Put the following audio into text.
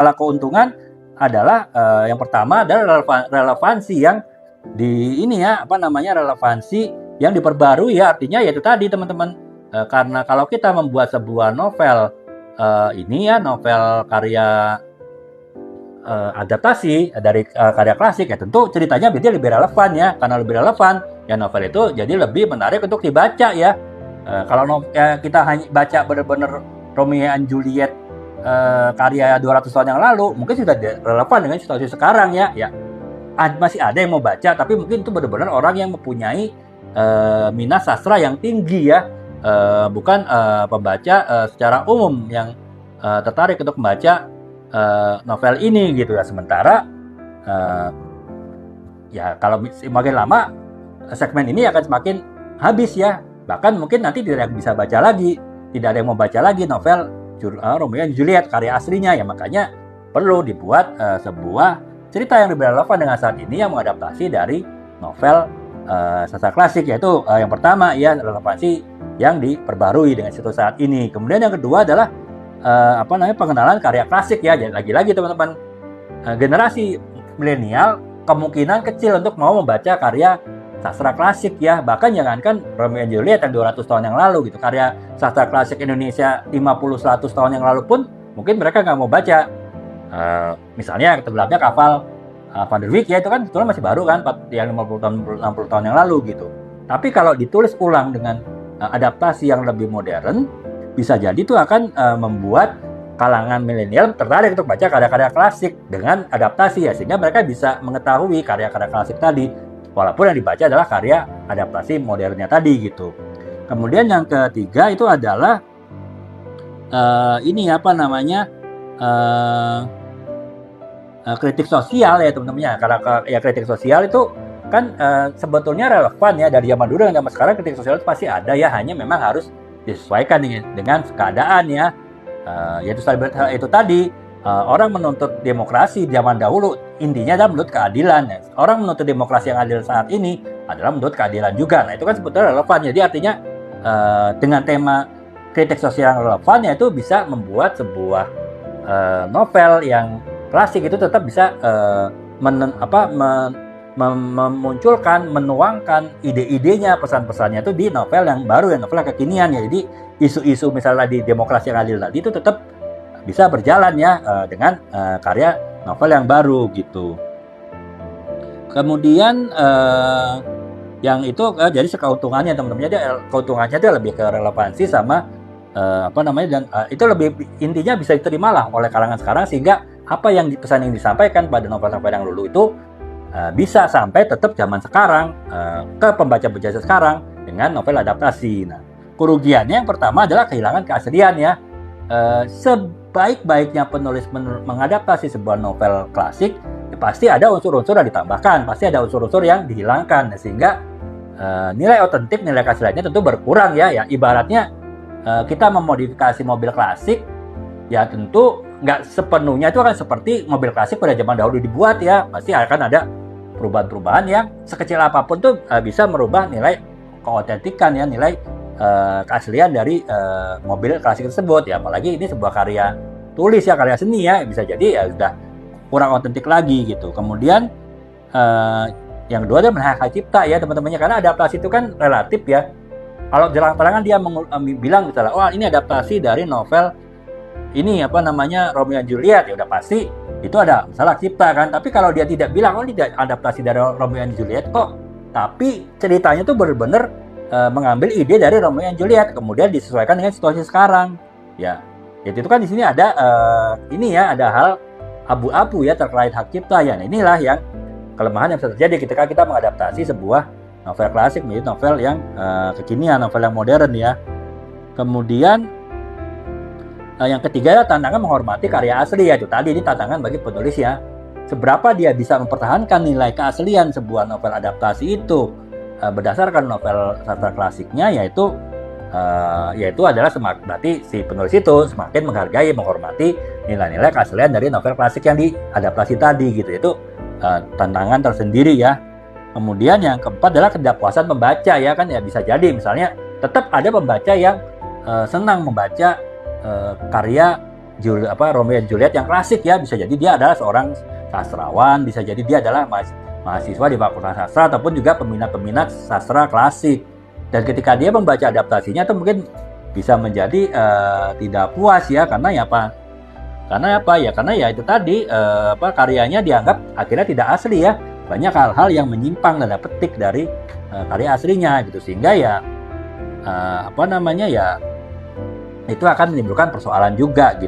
Kalau keuntungan adalah yang pertama adalah relevansi yang relevansi yang diperbarui ya, artinya yaitu tadi teman-teman, karena kalau kita membuat sebuah novel novel karya adaptasi dari karya klasik ya, tentu ceritanya jadi lebih relevan ya, karena lebih relevan ya novel itu jadi lebih menarik untuk dibaca ya. Kalau kita hanya baca benar-benar Romeo and Juliet karya 200 tahun yang lalu, mungkin sudah relevan dengan situasi sekarang ya. Masih ada yang mau baca, tapi mungkin itu benar-benar orang yang mempunyai minat sastra yang tinggi ya, bukan pembaca secara umum yang tertarik untuk membaca novel ini gitu ya. Sementara ya kalau semakin lama segmen ini akan semakin habis ya, bahkan mungkin nanti tidak bisa baca lagi, tidak ada yang mau baca lagi novel Romeo and Juliet karya aslinya ya. Makanya perlu dibuat sebuah cerita yang lebih relevan dengan saat ini yang mengadaptasi dari novel sastra klasik, yaitu yang pertama ya relevansi yang diperbarui dengan situasi saat ini. Kemudian yang kedua adalah pengenalan karya klasik ya. Lagi-lagi teman-teman, generasi milenial kemungkinan kecil untuk mau membaca karya sastra klasik ya. Bahkan jangankan Romeo and Juliet yang 200 tahun yang lalu gitu, karya sastra klasik Indonesia 50-100 tahun yang lalu pun mungkin mereka nggak mau baca. Misalnya tenggelamnya kapal Van der Wijk ya, itu kan sebetulnya masih baru kan, yang 50 tahun 60 tahun yang lalu gitu. Tapi kalau ditulis ulang dengan adaptasi yang lebih modern, bisa jadi itu akan membuat kalangan milenial tertarik untuk baca karya-karya klasik dengan adaptasi ya, sehingga mereka bisa mengetahui karya-karya klasik tadi, walaupun yang dibaca adalah karya adaptasi modernnya tadi gitu. Kemudian yang ketiga itu adalah kritik sosial ya teman-teman ya. Karena ya kritik sosial itu kan sebetulnya relevan ya dari zaman dulu dan zaman sekarang. Kritik sosial itu pasti ada ya, hanya memang harus disesuaikan dengan keadaan ya. Itu tadi orang menuntut demokrasi zaman dahulu intinya adalah menuntut keadilan ya. Orang menuntut demokrasi yang adil saat ini adalah menuntut keadilan juga. Nah itu kan sebetulnya relevan. Jadi artinya dengan tema kritik sosial yang relevan ya, itu bisa membuat sebuah novel yang klasik itu tetap bisa memunculkan, menuangkan ide-idenya, pesan-pesannya itu di novel yang baru, yang novel yang kekinian ya. Jadi isu-isu misalnya di demokrasi yang adil tadi itu tetap bisa berjalan ya dengan karya novel yang baru gitu. Kemudian yang itu jadi keuntungannya teman-teman, jadi keuntungannya itu lebih ke relevansi sama dan itu lebih intinya bisa diterima lah oleh kalangan sekarang, sehingga apa yang pesan yang disampaikan pada novel-novel yang dulu itu bisa sampai tetap zaman sekarang ke pembaca-pembaca sekarang dengan novel adaptasi. Nah, kerugiannya yang pertama adalah kehilangan keaslian ya. Sebaik-baiknya penulis mengadaptasi sebuah novel klasik, ya pasti ada unsur-unsur yang ditambahkan, pasti ada unsur-unsur yang dihilangkan, sehingga nilai otentik, nilai keasliannya tentu berkurang ya. Ya ibaratnya kita memodifikasi mobil klasik, ya tentu nggak sepenuhnya itu akan seperti mobil klasik pada zaman dahulu dibuat ya. Pasti akan ada perubahan-perubahan yang sekecil apapun tuh bisa merubah nilai keotentikan ya, nilai keaslian dari mobil klasik tersebut ya. Apalagi ini sebuah karya tulis ya, karya seni ya, bisa jadi ya sudah kurang otentik lagi gitu. Kemudian yang kedua adalah hak cipta ya teman-temannya, karena adaptasi itu kan relatif ya. Kalau terang-terangan dia bilang misalnya, wah ini adaptasi dari novel ini Romeo and Juliet, ya udah pasti itu ada masalah cipta kan. Tapi kalau dia tidak bilang, oh ini adaptasi dari Romeo and Juliet kok, tapi ceritanya tuh benar-benar mengambil ide dari Romeo and Juliet kemudian disesuaikan dengan situasi sekarang ya. Itu kan di sini ada ada hal abu-abu ya terkait hak cipta ya. Nah, inilah yang kelemahan yang bisa terjadi ketika kita mengadaptasi sebuah novel klasik menjadi novel yang kekinian, novel yang modern ya. Kemudian yang ketiga adalah tantangan menghormati karya asli ya. Itu tadi, ini tantangan bagi penulis ya. Seberapa dia bisa mempertahankan nilai keaslian sebuah novel adaptasi itu berdasarkan novel sastra klasiknya, yaitu adalah berarti si penulis itu semakin menghargai, menghormati nilai-nilai keaslian dari novel klasik yang diadaptasi tadi gitu. Itu tantangan tersendiri ya. Kemudian yang keempat adalah ketidakpuasan pembaca ya kan ya. Bisa jadi misalnya tetap ada pembaca yang senang membaca karya Romeo dan Juliet yang klasik ya, bisa jadi dia adalah seorang sastrawan, bisa jadi dia adalah mahasiswa di Fakultas Sastra ataupun juga peminat-peminat sastra klasik. Dan ketika dia membaca adaptasinya itu mungkin bisa menjadi tidak puas ya, karena ya apa? Karena ya itu tadi karyanya dianggap akhirnya tidak asli ya. Banyak hal-hal yang menyimpang tanda petik dari karya aslinya gitu, sehingga ya itu akan menimbulkan persoalan juga gitu.